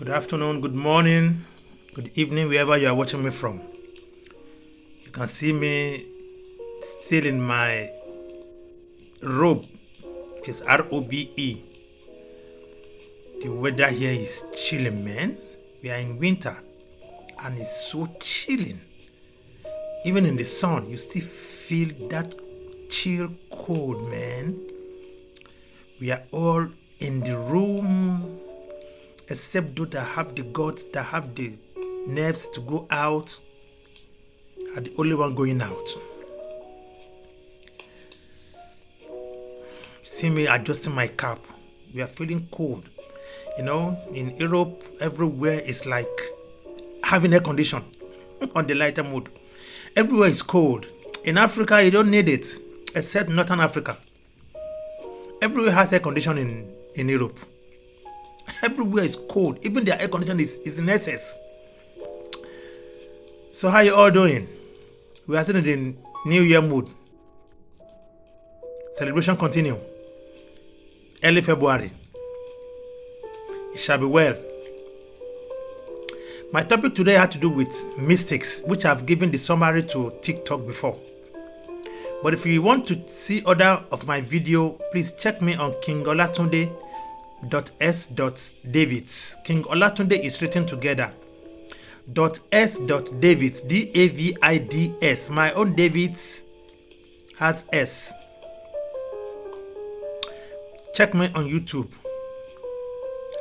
Good afternoon, good morning, good evening, wherever you are watching me from. You can see me still in my robe, which is R-O-B-E. The weather here is chilling, man. We are in winter and it's so chilling. Even in the sun, you still feel that chill cold, man. We are all in the room, except those that have the guts, that have the nerves to go out, are the only one going out. See me adjusting my cap. We are feeling cold. You know, in Europe, everywhere is like having air condition on the lighter mode. Everywhere is cold. In Africa, you don't need it, except Northern Africa. Everywhere has air condition in Europe. Everywhere is cold. Even their air condition is in excess. So how you all doing? We are still in the New Year mood. Celebration continue. Early February. It shall be well. My topic today had to do with mistakes, which I've given the summary to TikTok before. But if you want to see other of my video, please check me on Kingolatunde.S. Davids. Kingolatunde is written together. .s. Davids, D-A-V-I-D-S. My own Davids has S. Check me on YouTube.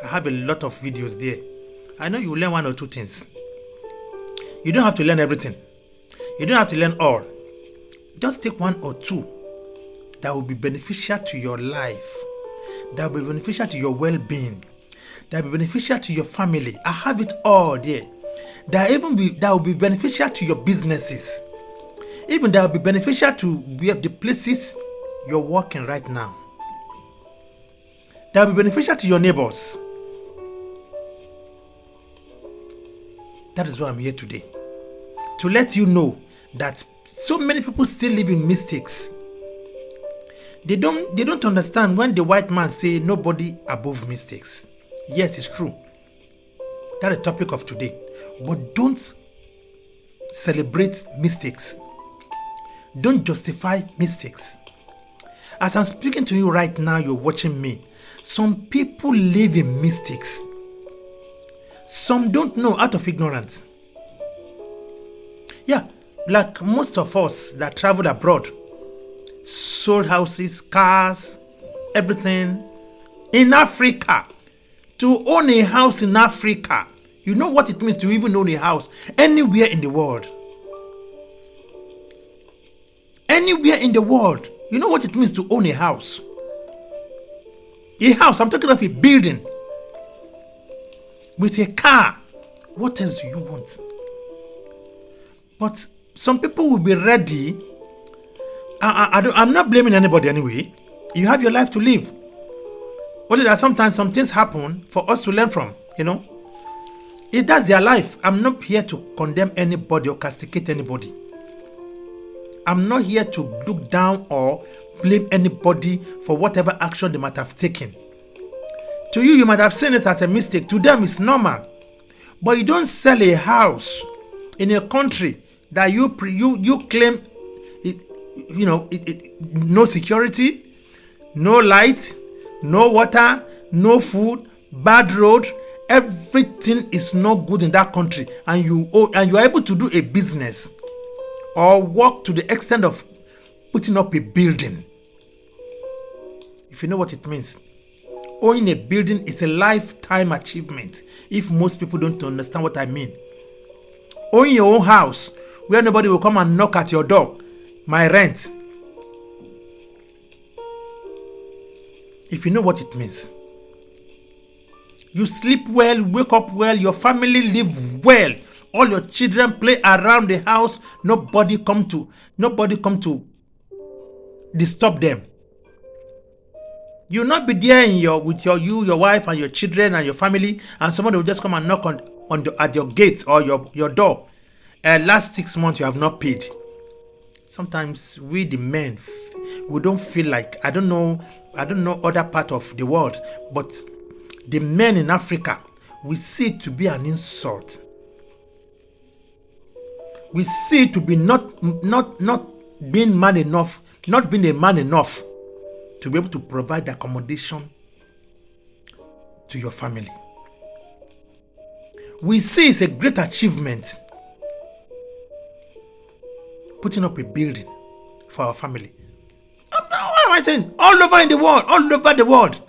I have a lot of videos there. I know you will learn one or two things. You don't have to learn everything. You don't have to learn all. Just take one or two that will be beneficial to your life, that will be beneficial to your well-being, that will be beneficial to your family. I have it all there. That will be beneficial to your businesses. Even that will be beneficial to the places you're working right now. That will be beneficial to your neighbors. That is why I'm here today. To let you know that so many people still live in mistakes. They don't understand when the white man say nobody above mistakes. Yes, it's true. That is the topic of today. But don't celebrate mistakes. Don't justify mistakes. As I'm speaking to you right now, you're watching me. Some people live in mistakes. Some don't know out of ignorance. Yeah, like most of us that travel abroad, sold houses, cars, everything in Africa. To own a house in Africa, you know what it means to even own a house anywhere in the world. Anywhere in the world, you know what it means to own a house. A house, I'm talking of a building. With a car. What else do you want? But some people will be ready. I'm not blaming anybody anyway. You have your life to live. Only that sometimes some things happen for us to learn from, you know. That's their life. I'm not here to condemn anybody or castigate anybody. I'm not here to look down or blame anybody for whatever action they might have taken. To you, you might have seen it as a mistake. To them, it's normal. But you don't sell a house in a country that you claim it, no security, no light, no water, no food, bad road. Everything is not good in that country, and you are able to do a business or work to the extent of putting up a building. If you know what it means. Owning a building is a lifetime achievement if most people don't understand what I mean. Owning your own house where nobody will come and knock at your door. My rent. If you know what it means. You sleep well, wake up well, your family live well. All your children play around the house. Nobody come to disturb them. You'll not be there with your wife and your children and your family, and somebody will just come and knock at your gate or your door. Last 6 months you have not paid. Sometimes we the men, we don't feel like, I don't know other part of the world, but the men in Africa, we see it to be an insult. We see it to be not being man enough, not being a man enough to be able to provide accommodation to your family. We see it's a great achievement putting up a building for our family. What am I saying? All over the world.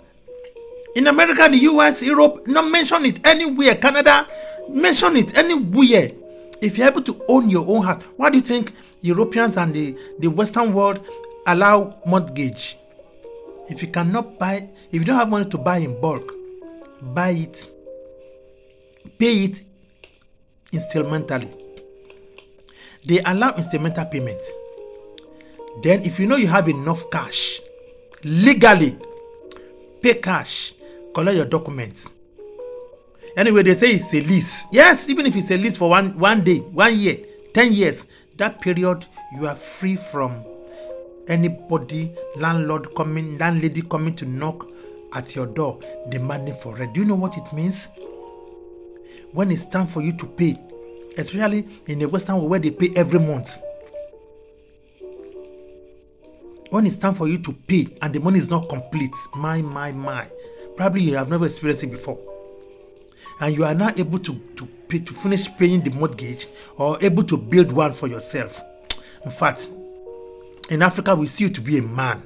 In America, the US, Europe, not mention it anywhere. Canada, mention it anywhere. If you're able to own your own house, why do you think Europeans and the Western world allow mortgage? If you cannot buy, if you don't have money to buy in bulk, buy it, pay it instrumentally. They allow instrumental payment. Then if you know you have enough cash, legally, pay cash, collect your documents. Anyway, they say it's a lease. Yes, even if it's a lease for one day, 1 year, 10 years, that period you are free from anybody, landlady coming to knock at your door demanding for rent. Do you know what it means? When it's time for you to pay, especially in the Western world where they pay every month. When it's time for you to pay and the money is not complete, my. Probably you have never experienced it before. And you are not able to finish paying the mortgage or able to build one for yourself. In fact, in Africa, we see you to be a man.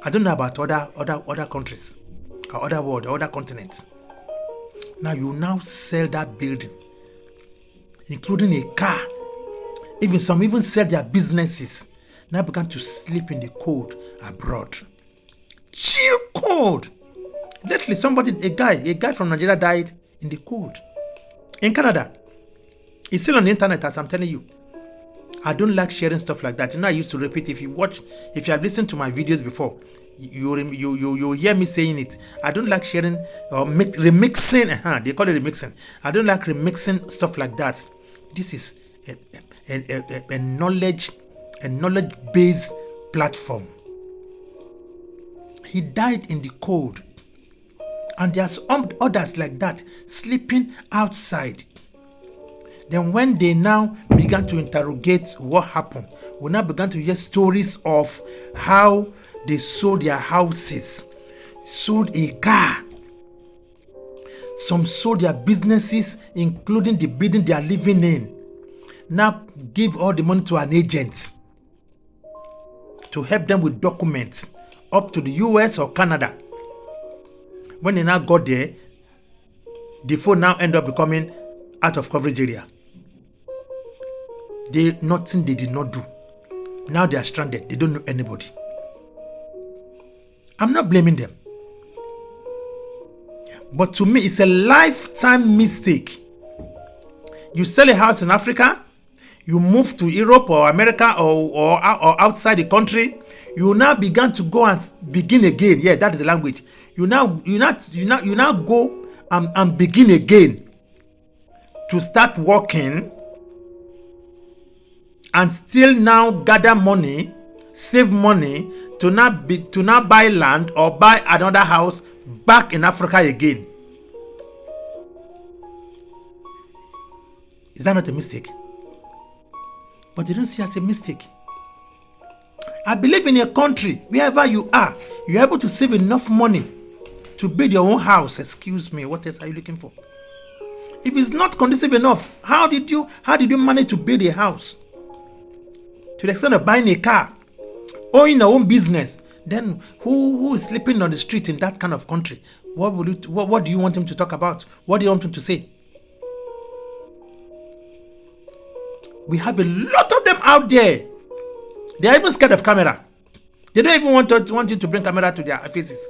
I don't know about other countries, or other world, or other continents. Now you now sell that building, including a car. Some even sell their businesses. Now began to sleep in the cold abroad. Chill cold. Lately, a guy from Nigeria died in the cold. In Canada. It's still on the internet, as I'm telling you. I don't like sharing stuff like that. I used to repeat. If you have listened to my videos before, you hear me saying it. I don't like sharing or remixing. They call it remixing. I don't like remixing stuff like that. This is a knowledge-based platform. He died in the cold. And there's others like that, sleeping outside. Then when they now began to interrogate what happened, we now began to hear stories of how they sold their houses, sold a car. Some sold their businesses, including the building they are living in. Now give all the money to an agent to help them with documents up to the US or Canada. When they now got there, the phone now end up becoming out of coverage area. Nothing they did not do. Now they are stranded. They don't know anybody. I'm not blaming them. But to me, it's a lifetime mistake. You sell a house in Africa, you move to Europe or America or outside the country, you now begin to go and begin again. Yeah, that is the language. You now go and begin again to start working and still now gather money, save money to now buy land or buy another house back in Africa again. Is that not a mistake? But they don't see it as a mistake. I believe in a country, wherever you are, you're able to save enough money to build your own house. Excuse me, what else are you looking for? If it's not conducive enough, how did you manage to build a house? To the extent of buying a car, owning your own business, then who is sleeping on the street in that kind of country? What do you want him to talk about? What do you want him to say? We have a lot of them out there. They are even scared of camera. They don't even want you to bring camera to their faces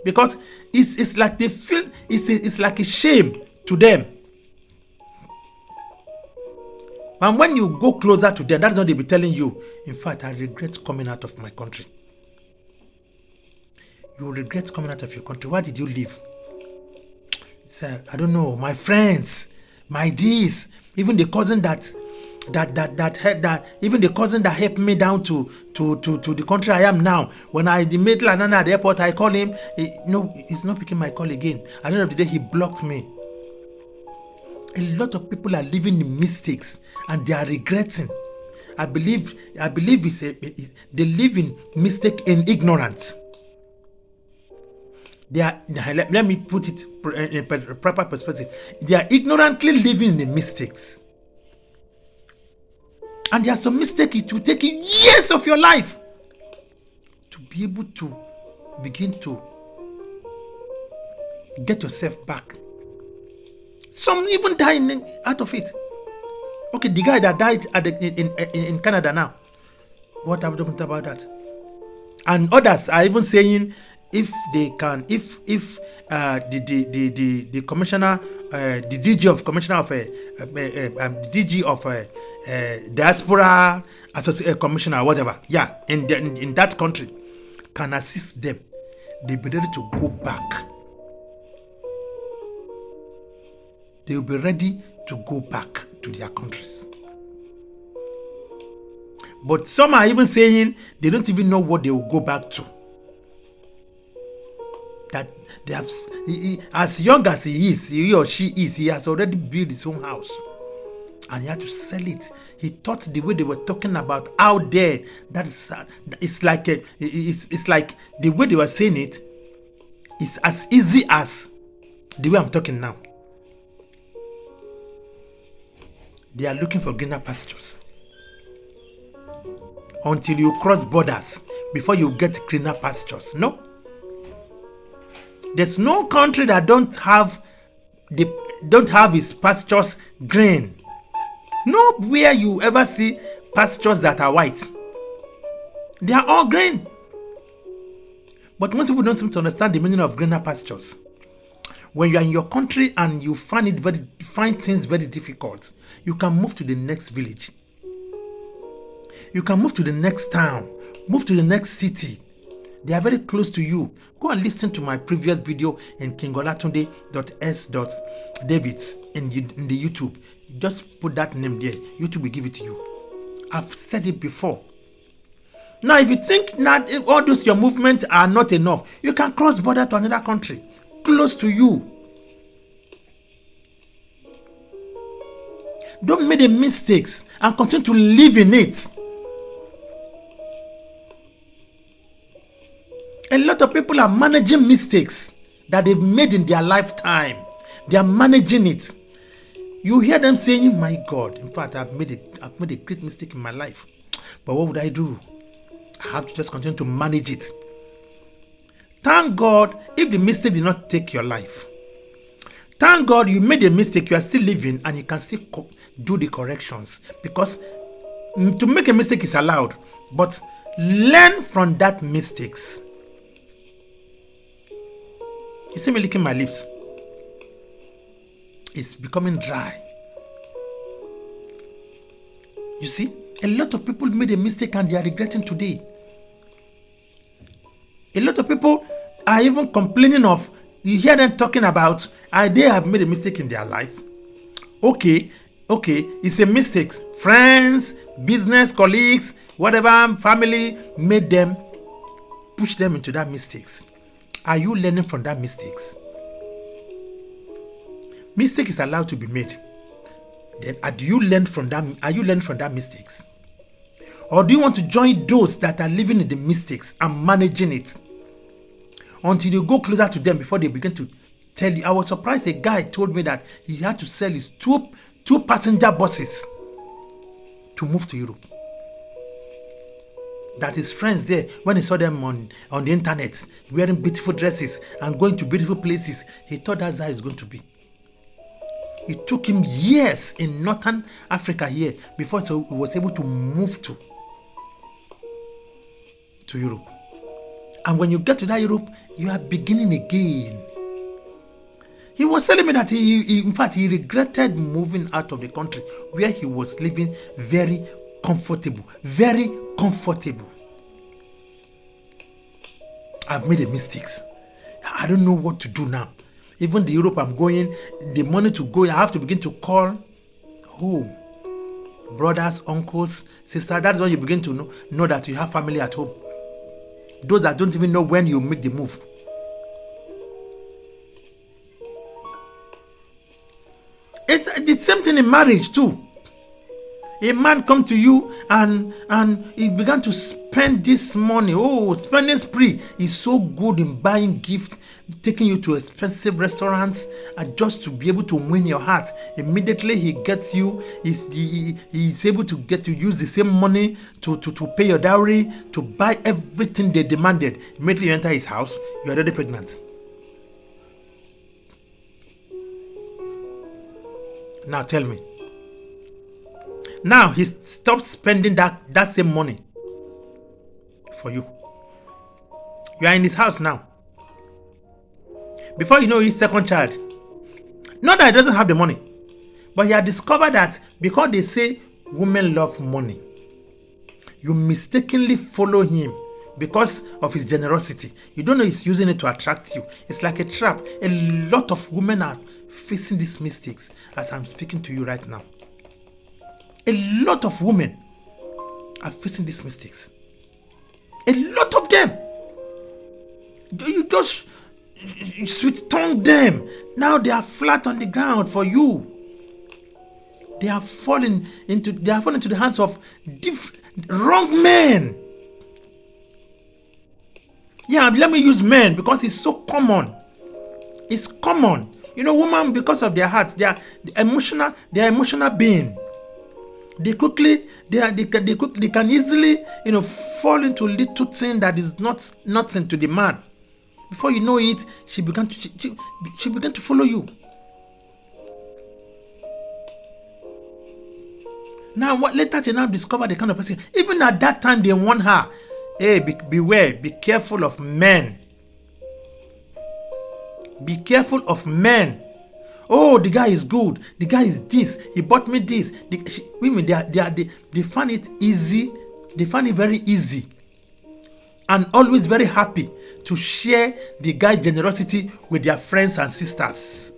because it's like they feel it's like a shame to them. And when you go closer to them, that's what they'll be telling you. In fact, I regret coming out of my country. You will regret coming out of your country. Why did you leave? I don't know. My friends, my this, even the cousin that even the cousin that helped me down to the country I am now. When I met Lanana at the airport, I call him. He's not picking my call again. At the end of the day, he blocked me. A lot of people are living in mistakes and they are regretting. I believe they live in mistake in ignorance. They are, let me put it in proper perspective. They are ignorantly living in mistakes. And there are some mistakes it will take you years of your life to be able to begin to get yourself back. Some even die out of it. Okay, the guy that died in Canada now, what have you done about that? And others are even saying if they can, if the commissioner, the DG of commissioner of the DG of diaspora commissioner, whatever, yeah, in that country, can assist them, they'll be ready to go back. They will be ready to go back to their countries. But some are even saying they don't even know what they will go back to. That they have, as young as he or she is, he has already built his own house. And he had to sell it. He thought the way they were talking about out there, that is, it's like the way they were saying it is as easy as the way I'm talking now. They are looking for greener pastures. Until you cross borders before you get greener pastures. No. There's no country that don't have its pastures green. Nowhere you ever see pastures that are white. They are all green. But most people don't seem to understand the meaning of greener pastures. When you are in your country and you find things very difficult, you can move to the next village. You can move to the next town. Move to the next city. They are very close to you. Go and listen to my previous video in Kingolatunde.S. Davids in the YouTube. Just put that name there. YouTube will give it to you. I've said it before. Now, if you think that all those your movements are not enough, you can cross border to another country close to you. Don't make the mistakes and continue to live in it. A lot of people are managing mistakes that they've made in their lifetime. They are managing it. You hear them saying, "My God, in fact, I've made a great mistake in my life. But what would I do? I have to just continue to manage it." Thank God if the mistake did not take your life. Thank God you made a mistake, you are still living and you can still do the corrections. Because to make a mistake is allowed, but learn from that mistakes. You see me licking my lips. It's becoming dry. You see, a lot of people made a mistake and they are regretting today. A lot of people are even complaining of, you hear them talking about, they have made a mistake in their life. Okay, it's a mistake. Friends, business, colleagues, whatever, family made them, push them into that mistakes. Are you learning from that mistakes? Mistake is allowed to be made. Then do you learn from that? Are you learning from that mistakes? Or do you want to join those that are living in the mistakes and managing it until you go closer to them before they begin to tell you? I was surprised a guy told me that he had to sell his two passenger buses to move to Europe. That his friends there, when he saw them on the internet wearing beautiful dresses and going to beautiful places, he thought that's how it's going to be. It took him years in Northern Africa here before he was able to move to Europe. And when you get to that Europe, you are beginning again. He was telling me that in fact, he regretted moving out of the country where he was living very comfortable. Very comfortable. I've made a mistake. I don't know what to do now. Even the Europe I'm going, the money to go, I have to begin to call home. Brothers, uncles, sisters. That's when you begin to know that you have family at home. Those that don't even know when you make the move. It's the same thing in marriage too. A man come to you and he began to spend this money. Oh, spending spree. He's so good in buying gifts, taking you to expensive restaurants, and just to be able to win your heart. Immediately he gets you. He's able to get to use the same money to pay your dowry, to buy everything they demanded. Immediately you enter his house, you're already pregnant. Now tell me. Now he stopped spending that same money for you. You are in his house now. Before you know his second child. Not that he doesn't have the money, but he had discovered that because they say women love money, you mistakenly follow him because of his generosity. You don't know he's using it to attract you. It's like a trap. A lot of women are facing these mistakes as I'm speaking to you right now. A lot of women are facing these mistakes. A lot of them. You just sweet tongue them. Now they are flat on the ground for you. They are falling into the hands of wrong men. Yeah, let me use men because it's so common. It's common. You know, women, because of their hearts, they are emotional being. They can easily, fall into little thing that is nothing to the man. Before you know it, she began to follow you. Now, what later she now discover the kind of person. Even at that time, they warn her, hey, beware, be careful of men. Be careful of men. Oh, the guy is good. The guy is this. He bought me this. Women, they find it easy. They find it very easy, and always very happy to share the guy's generosity with their friends and sisters.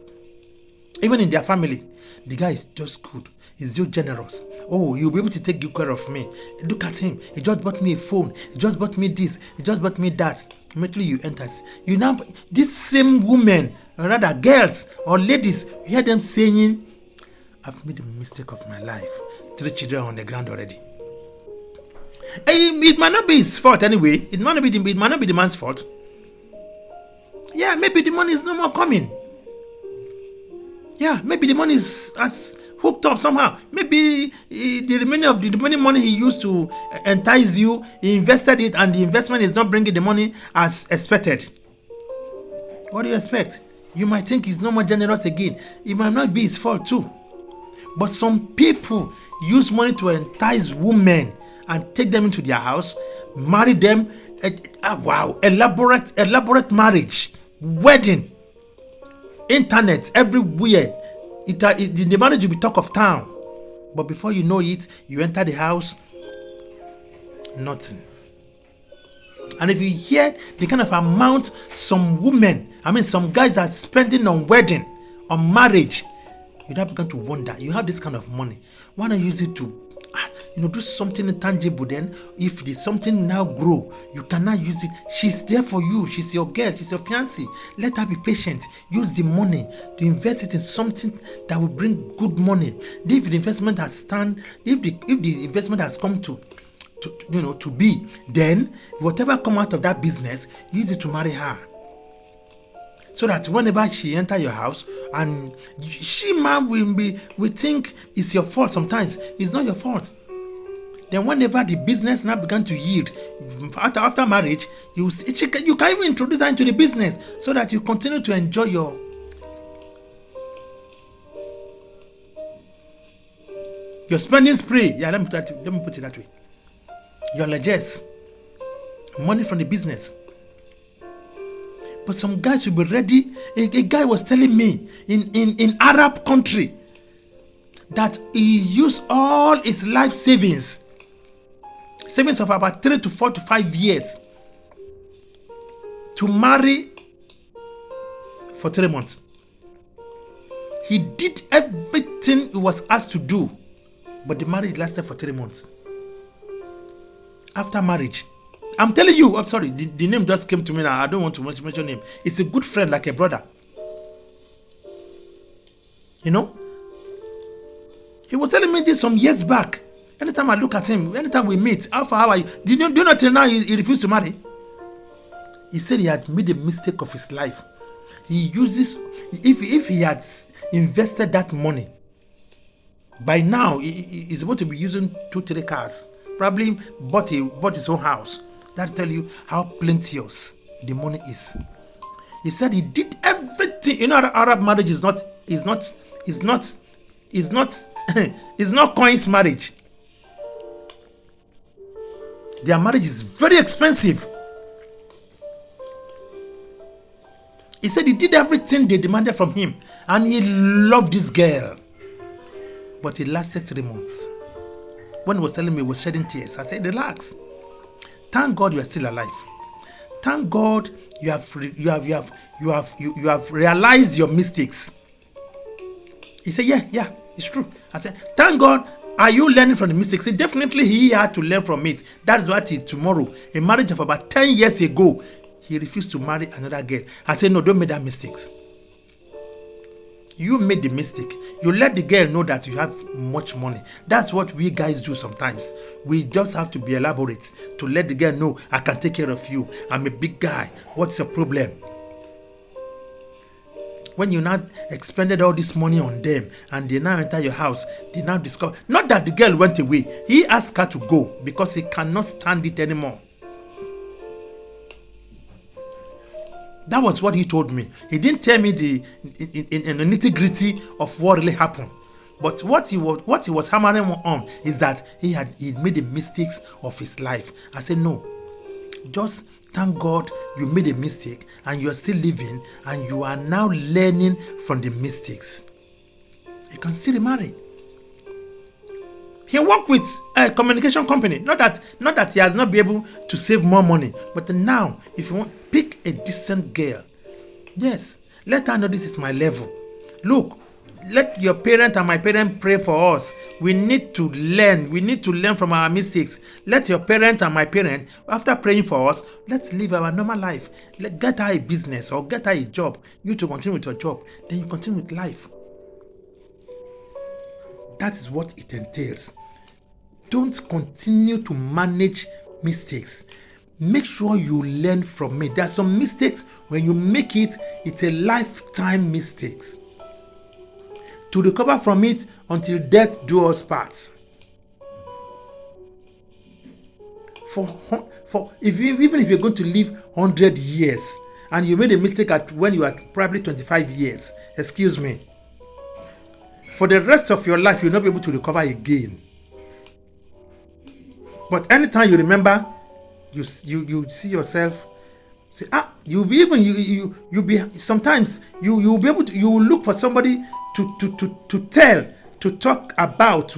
Even in their family, the guy is just good. He's just generous. Oh, he'll be able to take good care of me. Look at him. He just bought me a phone. He just bought me this. He just bought me that. Immediately you enter. You now, this same woman, or rather girls or ladies, you hear them saying, I've made a mistake of my life. 3 children on the ground already. It might not be his fault anyway. It might not be the man's fault. Yeah, maybe the money is no more coming. Yeah, maybe the money is as hooked up somehow. Maybe the remaining money he used to entice you, he invested it, and the investment is not bringing the money as expected. What do you expect? You might think he's no more generous again. It might not be his fault too. But some people use money to entice women and take them into their house, marry them. Wow, elaborate marriage, wedding, internet everywhere. The marriage will be talk of town. But before you know it, you enter the house, nothing. And if you hear the kind of amount some guys are spending on wedding, on marriage, you now begin to wonder, you have this kind of money, why not use it to do something intangible? Then if there's something now grow, you cannot use it. She's there for you. She's your girl. She's your fiancé. Let her be patient. Use the money to invest it in something that will bring good money. If the investment has if the investment has come to be, then whatever come out of that business, use it to marry her. So that whenever she enter your house, and she will think it's your fault. Sometimes it's not your fault. Then whenever the business now began to yield, after marriage, you can even introduce her into the business so that you continue to enjoy your spending spree. Yeah, let me put it that way. Your largesse, money from the business. But some guys will be ready. A guy was telling me in Arab country that he used all his life savings of about 3 to 4 to 5 years to marry for 3 months. He did everything he was asked to do, but the marriage lasted for 3 months. After marriage, I'm telling you, I'm sorry, the name just came to me now. I don't want to mention him. It's a good friend, like a brother. He was telling me this some years back. Anytime I look at him, anytime we meet, how are you? Do you know till now he refused to marry? He said he had made a mistake of his life. He uses, if he had invested that money, by now he's supposed to be using 2-3 cars. Probably bought his own house. That tell you how plenteous the money is. He said he did everything. You know, Arab marriage is not coins marriage. Their marriage is very expensive. He said he did everything they demanded from him, and he loved this girl. But it lasted 3 months. When he was telling me, he was shedding tears. I said, relax. Thank God you are still alive. Thank God you have realized your mistakes. He said, yeah, it's true. I said, thank God. Are you learning from the mistakes? See, definitely he had to learn from it. That is what tomorrow, a marriage of about 10 years ago, he refused to marry another girl. I said, no, don't make that mistakes. You made the mistake. You let the girl know that you have much money. That's what we guys do sometimes. We just have to be elaborate to let the girl know, I can take care of you. I'm a big guy. What's your problem? When you now expended all this money on them and they now enter your house, they now discover, not that the girl went away. He asked her to go because he cannot stand it anymore. That was what he told me. He didn't tell me the nitty-gritty of what really happened. But what he was hammering on is that he made the mistakes of his life. I said, no. Just thank God you made a mistake and you are still living and you are now learning from the mistakes. You can still remarry. He worked with a communication company. Not that he has not been able to save more money. But now, if you want, pick a decent girl. Yes, let her know this is my level. Look, let your parent and my parent pray for us. We need to learn. We need to learn from our mistakes. Let your parent and my parent, after praying for us, let's live our normal life. Get her a business or get her a job. You to continue with your job. Then you continue with life. That is what it entails. Don't continue to manage mistakes. Make sure you learn from it. There are some mistakes, when you make it, it's a lifetime mistake. To recover from it until death do us part. Even if you're going to live 100 years and you made a mistake when you are probably 25 years, excuse me, for the rest of your life you'll not be able to recover again. But anytime you remember, you see yourself, say, you'll be able to look for somebody to talk about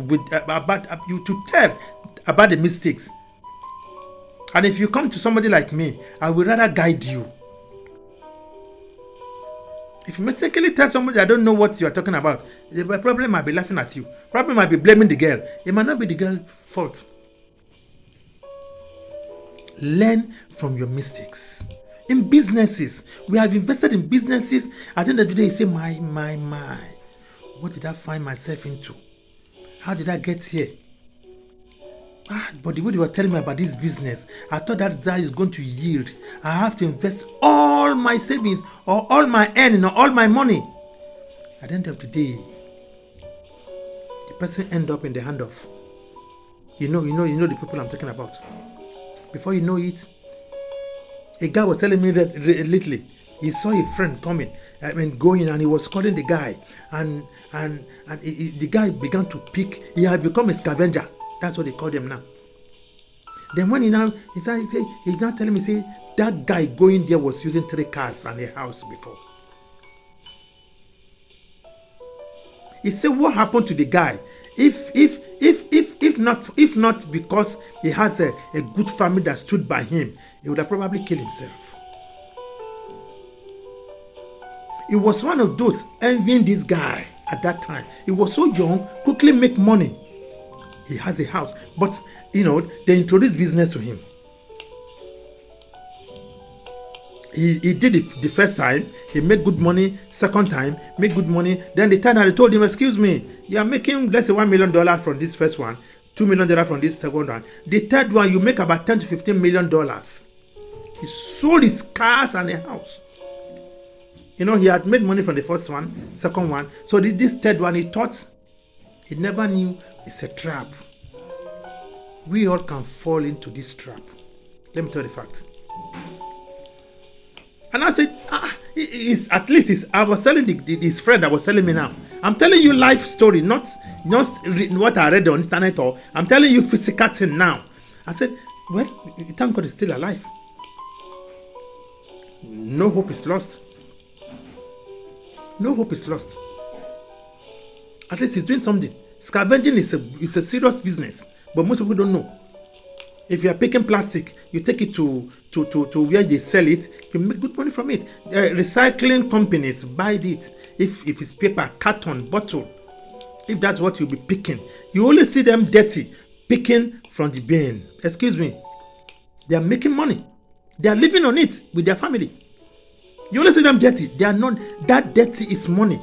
the mistakes. And if you come to somebody like me, I would rather guide you. If you mistakenly tell somebody I don't know what you are talking about, the problem might be laughing at you. Problem might be blaming the girl. It might not be the girl's fault. Learn from your mistakes. In businesses, we have invested in businesses. At the end of the day, you say, my, what did I find myself into? How did I get here? But the way they were telling me about this business, I thought that is going to yield. I have to invest all my savings or all my earning or all my money. At the end of the day, the person end up in the hand of, you know the people I'm talking about. Before you know it, a guy was telling me that lately he saw a friend going, and he was calling the guy, and the guy began to pick. He had become a scavenger. That's what they call them now. Then when he's now telling me, say that guy going there was using 3 cars and a house before. He said, what happened to the guy? If not because he has a good family that stood by him, he would have probably killed himself. He was one of those envying this guy at that time. He was so young, quickly make money. He has a house, but they introduced business to him. he did it the first time, he made good money. Second time, make good money. Then the time I told him, excuse me, you are making, let's say, $1 million from this first one, $2 million from this second one. The third one, you make about $10 to $15 million. He sold his cars and a house. You know, he had made money from the first one, second one. So this third one, he thought, he never knew it's a trap. We all can fall into this trap. Let me tell you the fact. And I said, at least I was telling this friend that was telling me now. I'm telling you life story, not what I read on the internet, or I'm telling you physical thing now. I said, well, thank God he's still alive. No hope is lost. No hope is lost. At least he's doing something. Scavenging is a serious business, but most people don't know. If you are picking plastic, you take it to where they sell it, you make good money from it. Recycling companies buy it. If it's paper, carton, bottle, if that's what you'll be picking, you only see them dirty, picking from the bin. Excuse me. They are making money. They are living on it with their family. You only see them dirty. They are not, that dirty is money.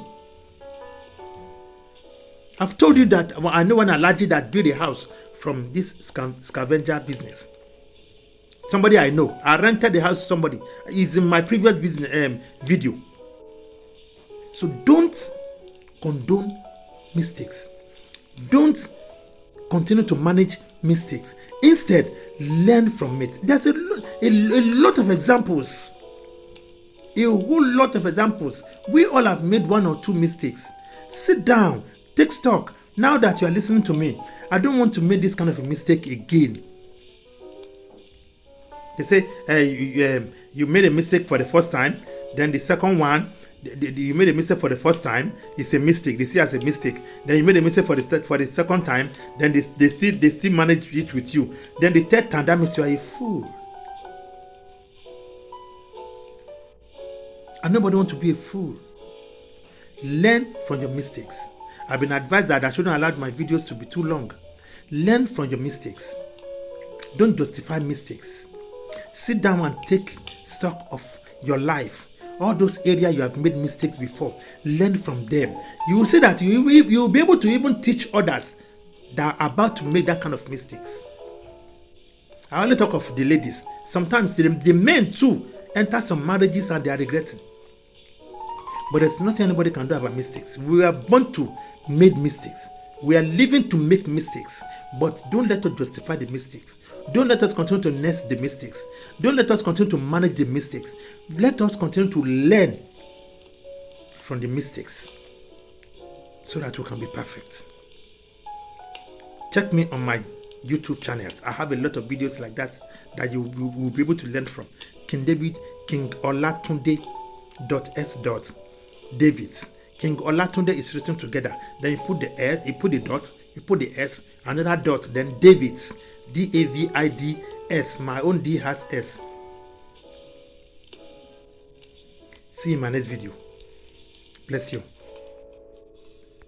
I've told you that I know one allergy that built a house from this scavenger business. Somebody I know. I rented the house to somebody. It's in my previous business video. So don't condone mistakes. Don't continue to manage mistakes. Instead, learn from it. There's a lot of examples. A whole lot of examples. We all have made one or two mistakes. Sit down. Take stock. Now that you are listening to me, I don't want to make this kind of a mistake again. They say you made a mistake for the first time, then the second one, you made a mistake for the first time, it's a mistake. They see it as a mistake. Then you made a mistake for the second time, then they still manage it with you. Then the third time, that means you are a fool. And nobody wants to be a fool. Learn from your mistakes. I've been advised that I shouldn't allow my videos to be too long. Learn from your mistakes. Don't justify mistakes. Sit down and take stock of your life. All those areas you have made mistakes before, learn from them. You will see that you will be able to even teach others that are about to make that kind of mistakes. I only talk of the ladies. Sometimes the men too enter some marriages and they are regretting. But there's nothing anybody can do about mistakes. We are born to make mistakes. We are living to make mistakes. But don't let us justify the mistakes. Don't let us continue to nest the mistakes. Don't let us continue to manage the mistakes. Let us continue to learn from the mistakes so that we can be perfect. Check me on my YouTube channels. I have a lot of videos like that you will be able to learn from. Kingolatunde.S. David. Kingolatunde is written together. Then you put the S, you put the dot, you put the S, another dot, then David's. Davids. My own D has S. See you in my next video. Bless you.